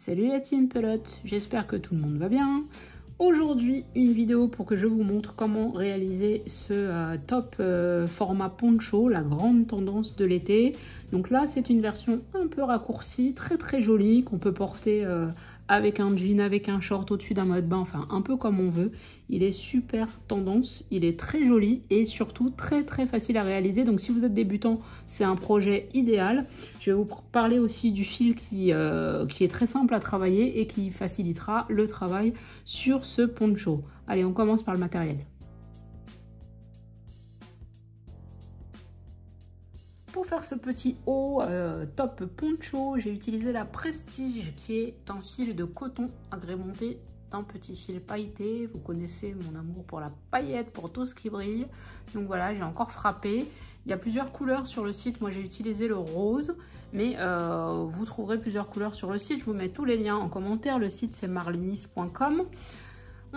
Salut la team pelote, j'espère que tout le monde va bien. Aujourd'hui, une vidéo pour que je vous montre comment réaliser ce top format poncho, la grande tendance de l'été. Donc là, c'est une version un peu raccourcie, très jolie, qu'on peut porter avec un jean, avec un short, au-dessus d'un maillot de bain, enfin un peu comme on veut. Il est super tendance, il est très joli et surtout très facile à réaliser. Donc si vous êtes débutant, c'est un projet idéal. Je vais vous parler aussi du fil qui est très simple à travailler et qui facilitera le travail sur ce poncho. Allez, on commence par le matériel. Pour faire ce petit haut top poncho, j'ai utilisé la Prestige qui est un fil de coton agrémenté d'un petit fil pailleté. Vous connaissez mon amour pour la paillette, pour tout ce qui brille. Donc voilà, j'ai encore frappé. Il y a plusieurs couleurs sur le site. Moi, j'ai utilisé le rose, mais vous trouverez plusieurs couleurs sur le site. Je vous mets tous les liens en commentaire. Le site, c'est marlinis.com.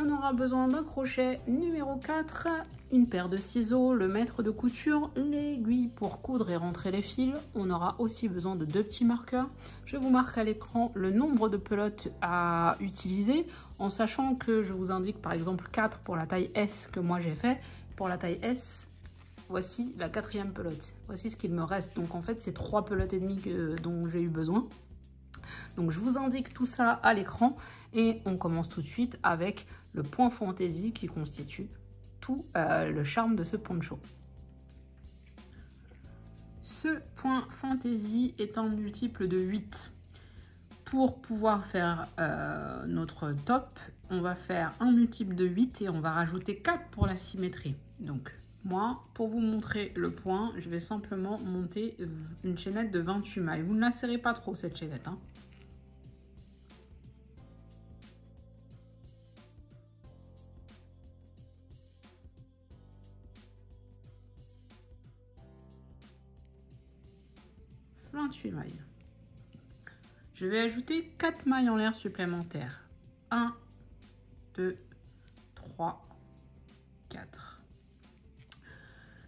On aura besoin d'un crochet numéro 4, une paire de ciseaux, le mètre de couture, l'aiguille pour coudre et rentrer les fils. On aura aussi besoin de 2 petits marqueurs. Je vous marque à l'écran le nombre de pelotes à utiliser, en sachant que je vous indique par exemple 4 pour la taille S que moi j'ai fait. Pour la taille S, voici la 4e pelote. Voici ce qu'il me reste. Donc en fait, c'est 3 pelotes et demie dont j'ai eu besoin. Donc je vous indique tout ça à l'écran et on commence tout de suite avec le point fantaisie qui constitue tout le charme de ce poncho. Ce point fantaisie est un multiple de 8. Pour pouvoir faire notre top, on va faire un multiple de 8 et on va rajouter 4 pour la symétrie. Donc moi, pour vous montrer le point, je vais simplement monter une chaînette de 28 mailles. Vous ne la serrez pas trop cette chaînette, hein. Mailles. Je vais ajouter 4 mailles en l'air supplémentaires. 1, 2, 3, 4.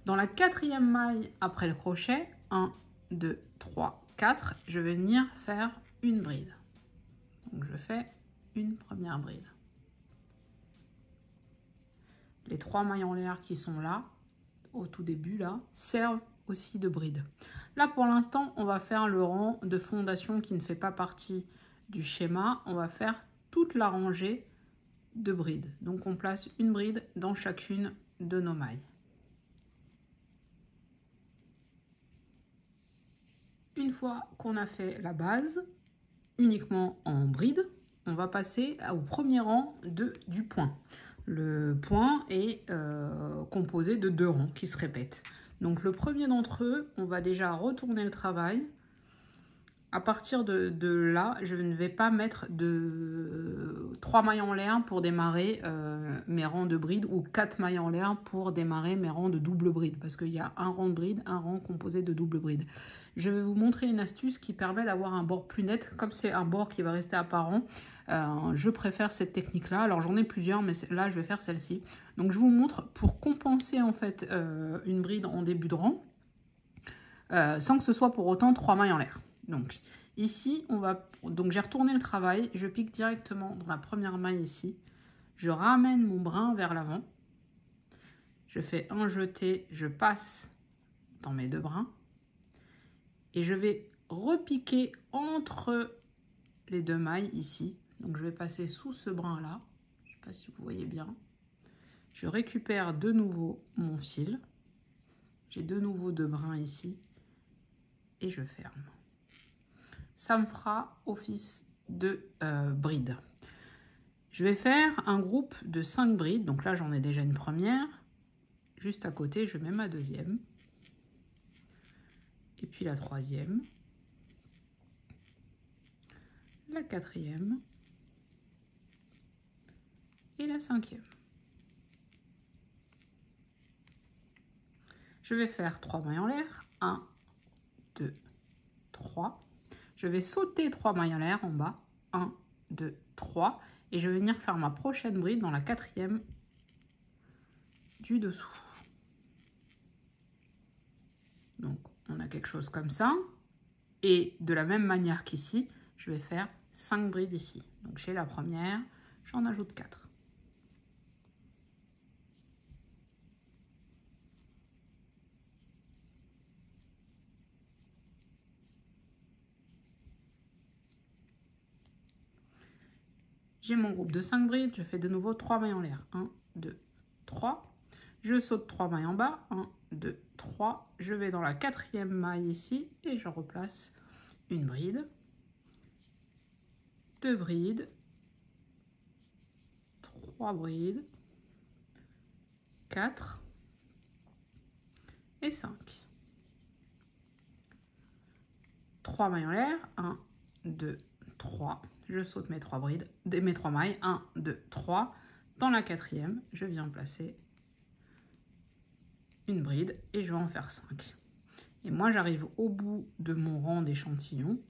Dans la 4e maille après le crochet, 1, 2, 3, 4, je vais venir faire une bride. Donc je fais une première bride. Les 3 mailles en l'air qui sont là, au tout début là, servent aussi de bride. Là pour l'instant on va faire le rang de fondation qui ne fait pas partie du schéma. On va faire toute la rangée de brides. Donc on place une bride dans chacune de nos mailles. Une fois qu'on a fait la base uniquement en bride, on va passer au premier rang du point. Le point est composé de 2 rangs qui se répètent. Donc le premier d'entre eux, on va déjà retourner le travail. À partir de là, je ne vais pas mettre de 3 mailles en l'air pour démarrer mes rangs de bride ou 4 mailles en l'air pour démarrer mes rangs de double bride. Parce qu'il y a un rang de bride, un rang composé de double bride. Je vais vous montrer une astuce qui permet d'avoir un bord plus net. Comme c'est un bord qui va rester apparent, je préfère cette technique-là. Alors j'en ai plusieurs, mais là je vais faire celle-ci. Donc je vous montre pour compenser en fait une bride en début de rang, sans que ce soit pour autant 3 mailles en l'air. Donc ici, donc j'ai retourné le travail, je pique directement dans la première maille ici, je ramène mon brin vers l'avant, je fais un jeté, je passe dans mes 2 brins et je vais repiquer entre les 2 mailles ici. Donc je vais passer sous ce brin là, je ne sais pas si vous voyez bien, je récupère de nouveau mon fil, j'ai de nouveau 2 brins ici et je ferme. Ça me fera office de bride. Je vais faire un groupe de 5 brides. Donc là, j'en ai déjà une première. Juste à côté, je mets ma 2e. Et puis la 3e. La 4e. Et la 5e. Je vais faire 3 mailles en l'air. 1, 2, 3. Je vais sauter 3 mailles en l'air en bas. 1, 2, 3. Et je vais venir faire ma prochaine bride dans la 4e du dessous. Donc on a quelque chose comme ça. Et de la même manière qu'ici, je vais faire 5 brides ici. Donc j'ai la première, j'en ajoute 4. J'ai mon groupe de 5 brides, je fais de nouveau 3 mailles en l'air. 1, 2, 3. Je saute 3 mailles en bas. 1, 2, 3. Je vais dans la 4e maille ici et je replace une bride, 2 brides, 3 brides, 4 et 5. 3 mailles en l'air. 1, 2, 3. Je saute mes 3 brides, mes 3 mailles. 1, 2, 3. Dans la 4e, je viens placer une bride et je vais en faire 5. Et moi, j'arrive au bout de mon rang d'échantillon.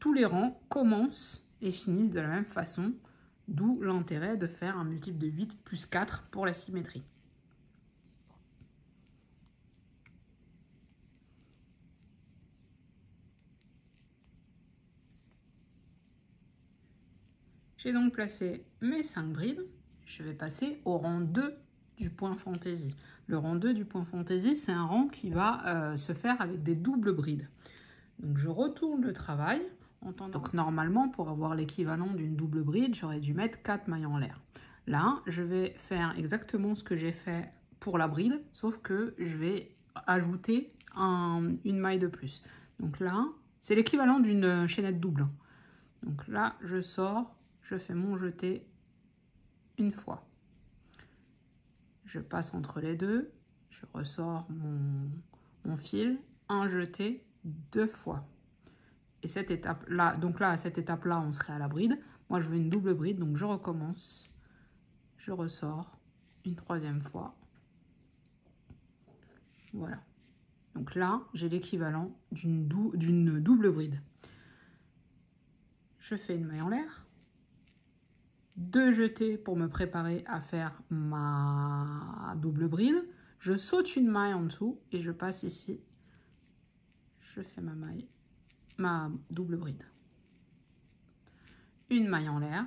Tous les rangs commencent et finissent de la même façon, d'où l'intérêt de faire un multiple de 8 plus 4 pour la symétrie. J'ai donc placé mes 5 brides. Je vais passer au rang 2 du point fantaisie. Le rang 2 du point fantaisie, c'est un rang qui va se faire avec des doubles brides. Donc je retourne le travail. Donc normalement, pour avoir l'équivalent d'une double bride, j'aurais dû mettre 4 mailles en l'air. Là, je vais faire exactement ce que j'ai fait pour la bride, sauf que je vais ajouter une maille de plus. Donc là, c'est l'équivalent d'une chaînette double. Donc là, je sors, je fais mon jeté une fois. Je passe entre les deux, je ressors mon fil, un jeté 2 fois. Et cette étape-là, donc là, à cette étape-là, on serait à la bride. Moi, je veux une double bride, donc je recommence. Je ressors une 3e fois. Voilà. Donc là, j'ai l'équivalent d'une double bride. Je fais une maille en l'air. 2 jetés pour me préparer à faire ma double bride. Je saute une maille en dessous et je passe ici. Je fais ma double bride. Une maille en l'air.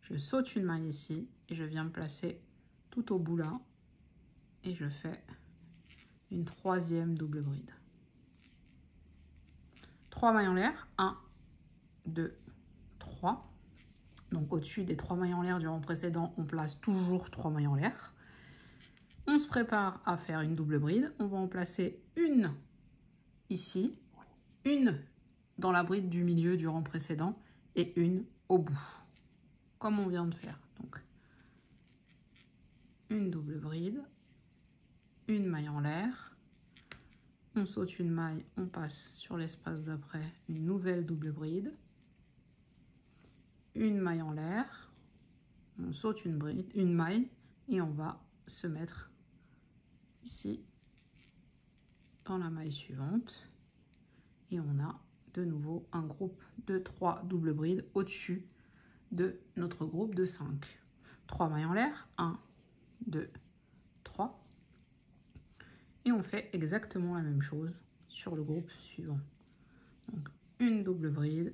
Je saute une maille ici et je viens me placer tout au bout là et je fais une 3e double bride. 3 mailles en l'air, 1, 2, 3. Donc au-dessus des 3 mailles en l'air du rang précédent, on place toujours 3 mailles en l'air. On se prépare à faire une double bride. On va en placer une ici, une dans la bride du milieu du rang précédent et une au bout, comme on vient de faire. Donc une double bride, une maille en l'air, on saute une maille, on passe sur l'espace d'après une nouvelle double bride, une maille en l'air, on saute une maille et on va se mettre ici dans la maille suivante et on a de nouveau un groupe de 3 doubles brides au-dessus de notre groupe de 5. 3 mailles en l'air, 1, 2, 3. Et on fait exactement la même chose sur le groupe suivant. Donc une double bride,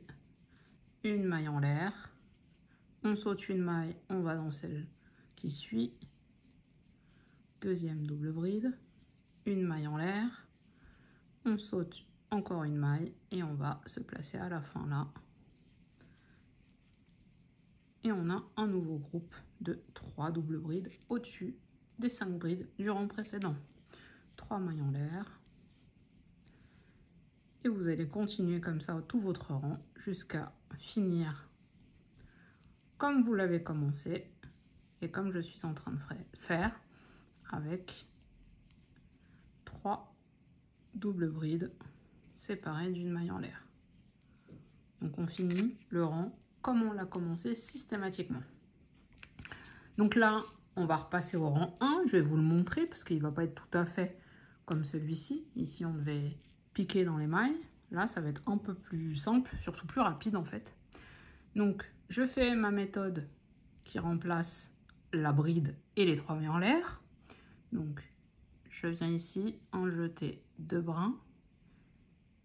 une maille en l'air, on saute une maille, on va dans celle qui suit, 2e double bride, une maille en l'air, on saute encore une maille et on va se placer à la fin là. Et on a un nouveau groupe de 3 doubles brides au-dessus des 5 brides du rang précédent. 3 mailles en l'air. Et vous allez continuer comme ça tout votre rang jusqu'à finir comme vous l'avez commencé et comme je suis en train de faire avec 3 doubles brides séparées d'une maille en l'air. Donc on finit le rang comme on l'a commencé systématiquement. Donc là, on va repasser au rang 1. Je vais vous le montrer parce qu'il ne va pas être tout à fait comme celui-ci. Ici, on devait piquer dans les mailles. Là, ça va être un peu plus simple, surtout plus rapide en fait. Donc, je fais ma méthode qui remplace la bride et les 3 mailles en l'air. Donc, je viens ici, un jeté, 2 brins.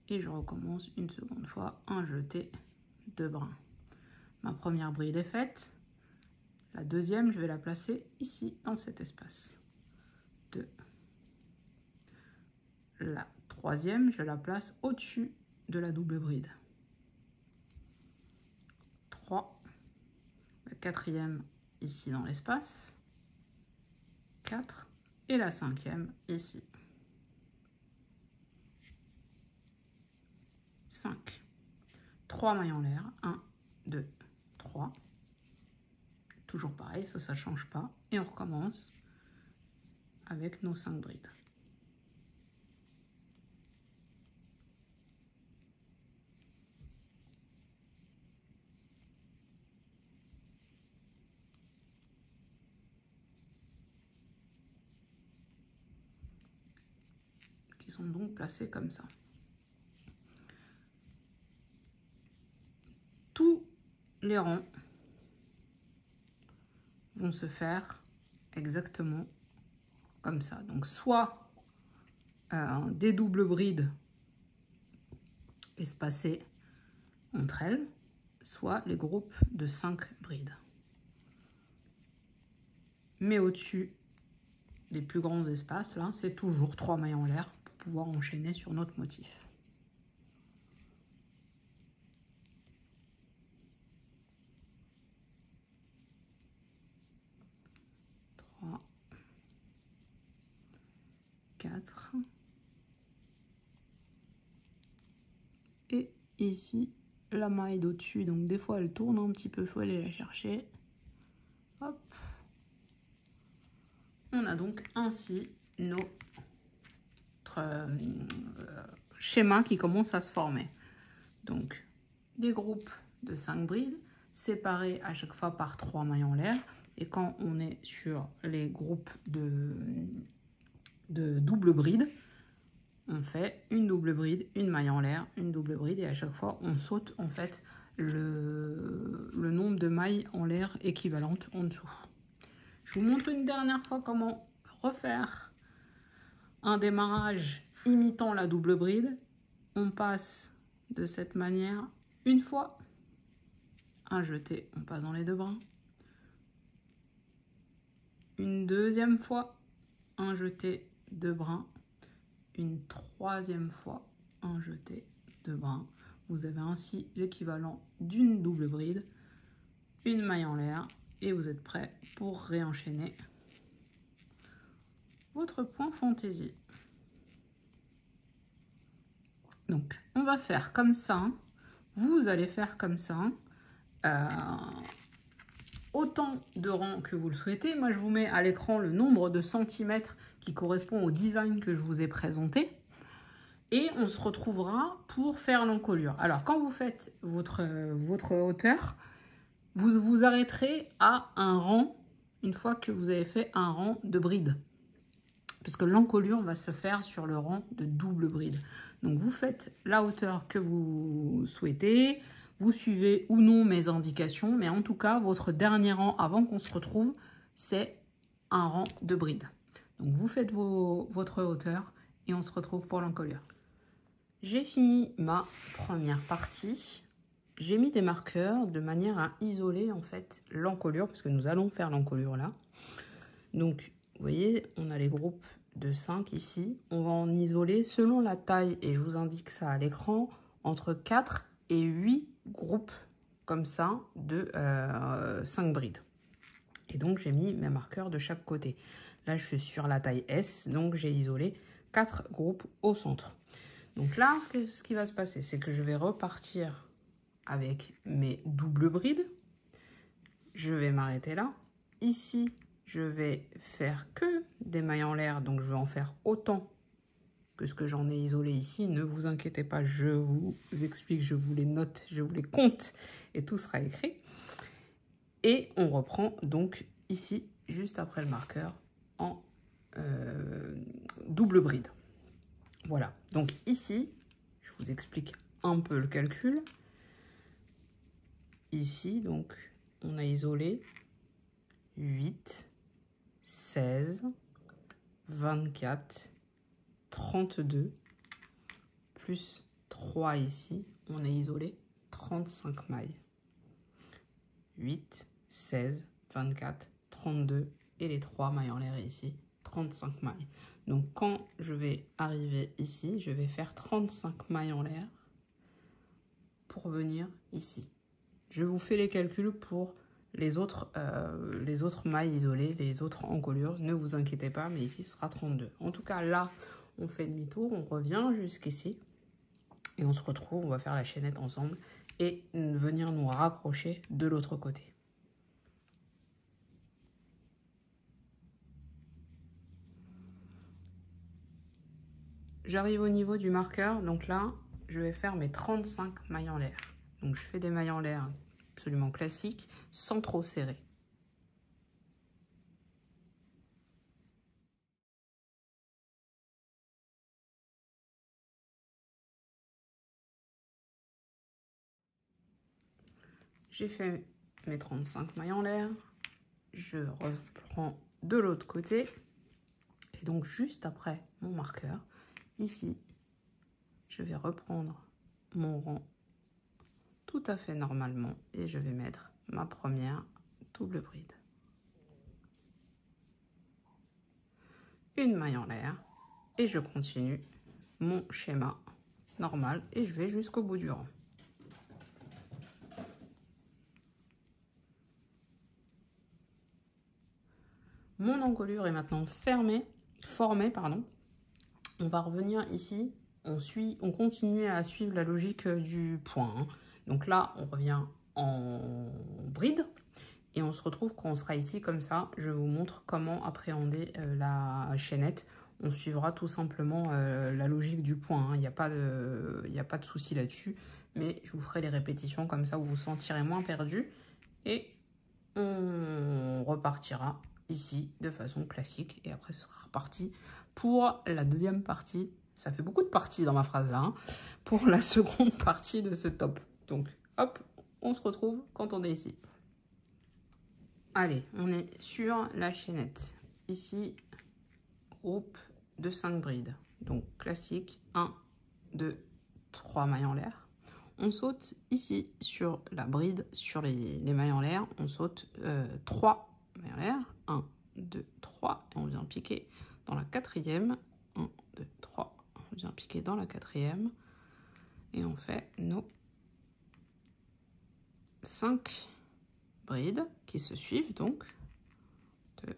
Et je recommence une seconde fois, un jeté, 2 brins. Ma première bride est faite. La deuxième, je vais la placer ici, dans cet espace. 2. La troisième, je la place au-dessus de la double bride. 3. La quatrième, ici dans l'espace. 4. Et la cinquième, ici. 5. 3 mailles en l'air. 1, 2, 3. Toujours pareil, ça ne change pas. Et on recommence avec nos 5 brides. Qui sont donc placés comme ça. Tous les rangs vont se faire exactement comme ça. Donc soit des doubles brides espacées entre elles, soit les groupes de 5 brides. Mais au-dessus des plus grands espaces, là, c'est toujours 3 mailles en l'air pour pouvoir enchaîner sur notre motif. 3, 4. Et ici, la maille d'au-dessus, donc des fois elle tourne un petit peu, il faut aller la chercher. Hop. On a donc ainsi notre schéma qui commence à se former. Donc des groupes de 5 brides séparés à chaque fois par 3 mailles en l'air. Et quand on est sur les groupes de double bride, on fait une double bride, une maille en l'air, une double bride, et à chaque fois on saute en fait le nombre de mailles en l'air équivalentes en dessous. Je vous montre une dernière fois comment refaire un démarrage imitant la double bride. On passe de cette manière une fois, un jeté, on passe dans les 2 brins. Une deuxième fois, un jeté, 2 brins. Une troisième fois, un jeté, 2 brins. Vous avez ainsi l'équivalent d'une double bride, une maille en l'air, et vous êtes prêt pour réenchaîner votre point fantaisie. Donc, on va faire comme ça. Vous allez faire comme ça. Autant de rangs que vous le souhaitez. Moi, je vous mets à l'écran le nombre de centimètres qui correspond au design que je vous ai présenté. Et on se retrouvera pour faire l'encolure. Alors, quand vous faites votre hauteur, vous vous arrêterez à un rang, une fois que vous avez fait un rang de bride. Parce que l'encolure va se faire sur le rang de double bride. Donc, vous faites la hauteur que vous souhaitez. Vous suivez ou non mes indications. Mais en tout cas, votre dernier rang, avant qu'on se retrouve, c'est un rang de bride. Donc, vous faites votre hauteur et on se retrouve pour l'encolure. J'ai fini ma première partie. J'ai mis des marqueurs de manière à isoler en fait l'encolure, parce que nous allons faire l'encolure là. Donc, vous voyez, on a les groupes de 5 ici. On va en isoler selon la taille, et je vous indique ça à l'écran, entre 4 et 8 groupes comme ça de 5 brides. Et donc, j'ai mis mes marqueurs de chaque côté. Là, je suis sur la taille S, donc j'ai isolé 4 groupes au centre. Donc là, ce qui va se passer, c'est que je vais repartir avec mes doubles brides. Je vais m'arrêter là. Ici, je vais faire que des mailles en l'air, donc je vais en faire autant que ce que j'en ai isolé ici. Ne vous inquiétez pas, je vous explique, je vous les note, je vous les compte et tout sera écrit. Et on reprend donc ici, juste après le marqueur, en double bride. Voilà, donc ici, je vous explique un peu le calcul. Ici, donc, on a isolé 8, 16, 24, 32, plus 3 ici, on a isolé 35 mailles. 8, 16, 24, 32 et les 3 mailles en l'air ici, 35 mailles. Donc quand je vais arriver ici, je vais faire 35 mailles en l'air pour venir ici. Je vous fais les calculs pour les autres mailles isolées, les autres encolures, ne vous inquiétez pas, mais ici ce sera 32. En tout cas là, on fait demi-tour, on revient jusqu'ici et on se retrouve, on va faire la chaînette ensemble et venir nous raccrocher de l'autre côté. J'arrive au niveau du marqueur, donc là, je vais faire mes 35 mailles en l'air. Donc je fais des mailles en l'air absolument classiques, sans trop serrer. J'ai fait mes 35 mailles en l'air, je reprends de l'autre côté, et donc juste après mon marqueur, ici, je vais reprendre mon rang tout à fait normalement et je vais mettre ma première double bride. Une maille en l'air et je continue mon schéma normal et je vais jusqu'au bout du rang. Mon encolure est maintenant formée. On va revenir ici, on continue à suivre la logique du point. Hein. Donc là, on revient en bride et on se retrouve quand on sera ici comme ça. Je vous montre comment appréhender la chaînette. On suivra tout simplement la logique du point. Hein. Il n'y a pas de souci là-dessus, mais je vous ferai les répétitions comme ça, vous vous sentirez moins perdu et on repartira ici de façon classique et après ce sera reparti pour la deuxième partie. Ça fait beaucoup de parties dans ma phrase là, hein, pour la seconde partie de ce top. Donc hop, on se retrouve quand on est ici. Allez, on est sur la chaînette. Ici, groupe de 5 brides. Donc classique, 1, 2, 3 mailles en l'air. On saute ici sur la bride, sur les mailles en l'air. On saute 3 mailles en l'air. 1, 2, 3. Et on vient piquer dans la quatrième. 1, 2, 3. On vient piquer dans la quatrième. Et on fait nos 5 brides qui se suivent donc. 2,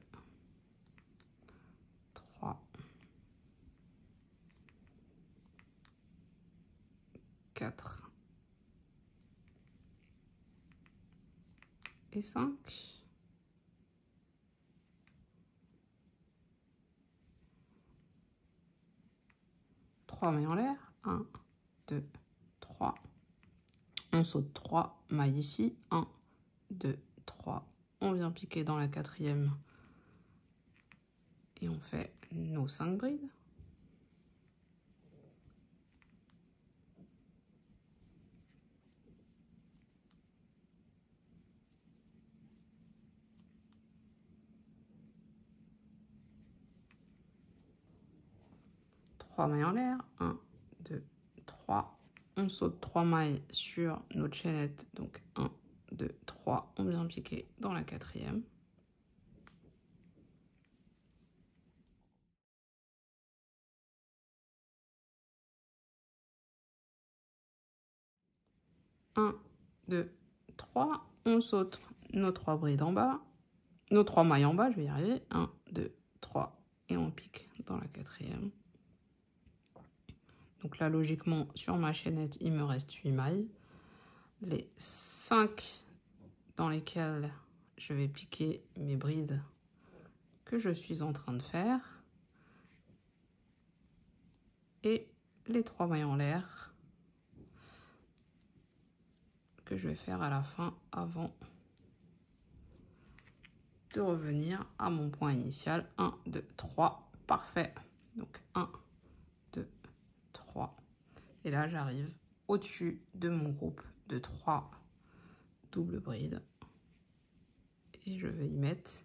3, 4 et 5. Trois mailles en l'air. 1, 2, 3. On saute 3 mailles ici. 1, 2, 3. On vient piquer dans la quatrième. Et on fait nos 5 brides. Mailles en l'air, 1, 2, 3, on saute 3 mailles sur notre chaînette, donc 1, 2, 3, on vient piquer dans la quatrième. Un, 2, 3, on saute nos 3 brides en bas, nos 3 mailles en bas, je vais y arriver, 1, 2, 3, et on pique dans la quatrième. Donc là, logiquement, sur ma chaînette, il me reste 8 mailles. Les 5 dans lesquelles je vais piquer mes brides que je suis en train de faire. Et les 3 mailles en l'air que je vais faire à la fin avant de revenir à mon point initial. 1, 2, 3. Parfait. Donc 1, 2, 3. Et là, j'arrive au-dessus de mon groupe de 3 doubles brides. Et je vais y mettre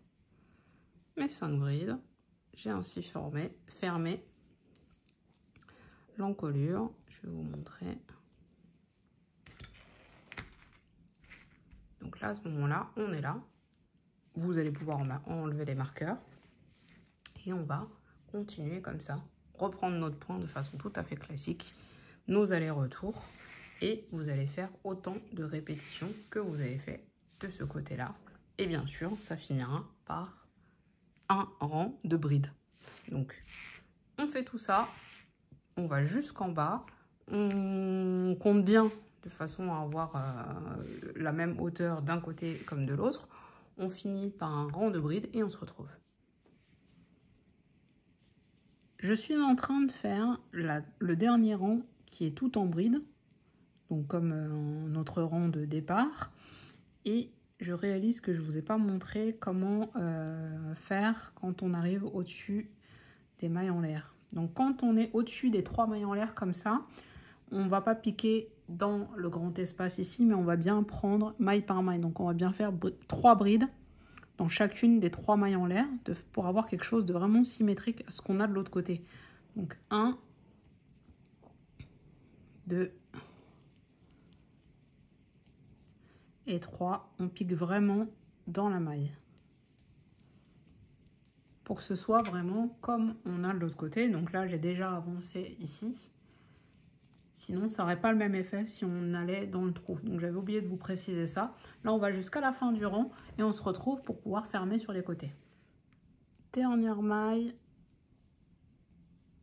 mes 5 brides. J'ai ainsi fermé l'encolure. Je vais vous montrer. là, à ce moment-là, on est là. Vous allez pouvoir enlever les marqueurs. Et on va continuer comme ça. Reprendre notre point de façon tout à fait classique. Nos allers-retours. Et vous allez faire autant de répétitions que vous avez fait de ce côté-là. Et bien sûr, ça finira par un rang de bride. Donc, on fait tout ça. On va jusqu'en bas. On compte bien de façon à avoir la même hauteur d'un côté comme de l'autre. On finit par un rang de bride et on se retrouve. Je suis en train de faire le dernier rang qui est tout en bride. Donc comme notre rang de départ. Et je réalise que je ne vous ai pas montré comment faire quand on arrive au-dessus des mailles en l'air. Donc quand on est au-dessus des 3 mailles en l'air comme ça, on ne va pas piquer dans le grand espace ici, mais on va bien prendre maille par maille. Donc on va bien faire 3 brides dans chacune des 3 mailles en l'air pour avoir quelque chose de vraiment symétrique à ce qu'on a de l'autre côté. Donc 1, 2 et 3. On pique vraiment dans la maille pour que ce soit vraiment comme on a de l'autre côté. Donc là, j'ai déjà avancé ici. Sinon, ça n'aurait pas le même effet si on allait dans le trou. Donc, j'avais oublié de vous préciser ça. Là, on va jusqu'à la fin du rang et on se retrouve pour pouvoir fermer sur les côtés. Dernière maille.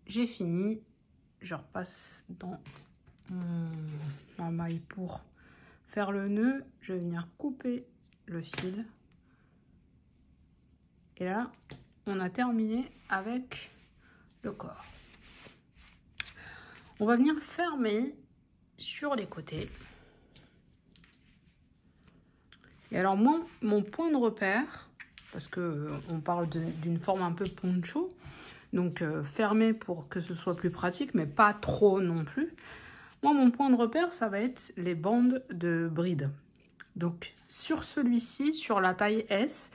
J'ai fini. Je repasse dans ma maille pour faire le nœud. Je vais venir couper le fil. Et là, on a terminé avec le corps. On va venir fermer sur les côtés. Et alors moi, mon point de repère, parce que on parle d'une forme un peu poncho, donc fermer pour que ce soit plus pratique, mais pas trop non plus. Moi, mon point de repère, ça va être les bandes de bride. Donc sur celui-ci, sur la taille S,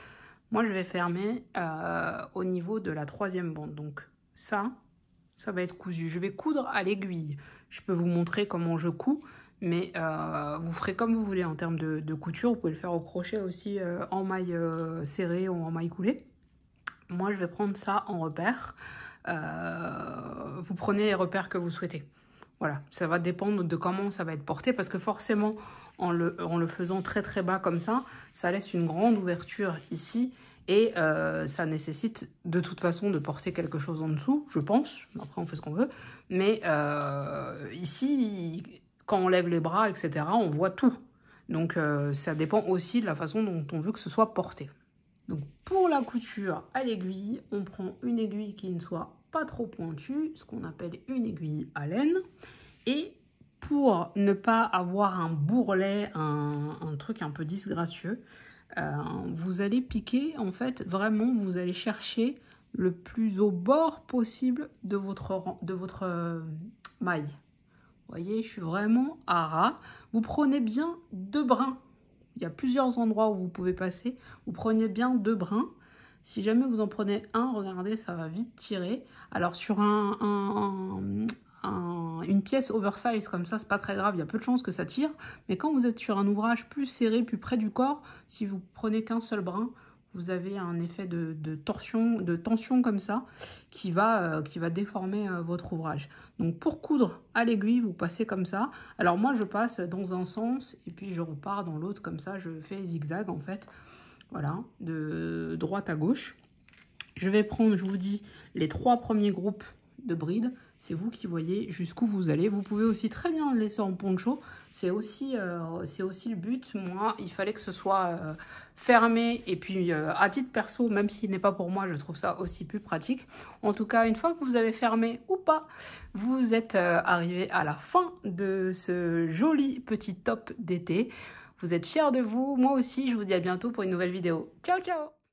moi je vais fermer au niveau de la 3e bande. Donc ça va être cousu. Je vais coudre à l'aiguille. Je peux vous montrer comment je couds, mais vous ferez comme vous voulez en termes de couture. Vous pouvez le faire au crochet aussi en maille serrée ou en maille coulée. Moi, je vais prendre ça en repère. Vous prenez les repères que vous souhaitez. Voilà, ça va dépendre de comment ça va être porté, parce que forcément, en le faisant très très bas comme ça laisse une grande ouverture ici. Et ça nécessite de toute façon de porter quelque chose en dessous, je pense. Après, on fait ce qu'on veut. Mais ici, quand on lève les bras, etc., on voit tout. Donc, ça dépend aussi de la façon dont on veut que ce soit porté. Donc, pour la couture à l'aiguille, on prend une aiguille qui ne soit pas trop pointue, ce qu'on appelle une aiguille à laine. Et pour ne pas avoir un bourrelet, un truc un peu disgracieux, vous allez piquer, en fait, vraiment, vous allez chercher le plus au bord possible de votre maille. Vous voyez, je suis vraiment à ras. Vous prenez bien 2 brins. Il y a plusieurs endroits où vous pouvez passer. Vous prenez bien 2 brins. Si jamais vous en prenez un, regardez, ça va vite tirer. Alors, sur une pièce oversize comme ça, c'est pas très grave, il y a peu de chances que ça tire, mais quand vous êtes sur un ouvrage plus serré, plus près du corps, si vous prenez qu'un seul brin, vous avez un effet de tension comme ça qui va déformer votre ouvrage. Donc pour coudre à l'aiguille, vous passez comme ça. Alors moi je passe dans un sens et puis je repars dans l'autre comme ça, je fais zigzag en fait, voilà, de droite à gauche. Je vais prendre, je vous dis, les 3 premiers groupes de brides. C'est vous qui voyez jusqu'où vous allez. Vous pouvez aussi très bien le laisser en poncho. C'est aussi le but. Moi, il fallait que ce soit fermé. Et puis, à titre perso, même s'il n'est pas pour moi, je trouve ça aussi plus pratique. En tout cas, une fois que vous avez fermé ou pas, vous êtes arrivé à la fin de ce joli petit top d'été. Vous êtes fiers de vous. Moi aussi, je vous dis à bientôt pour une nouvelle vidéo. Ciao, ciao!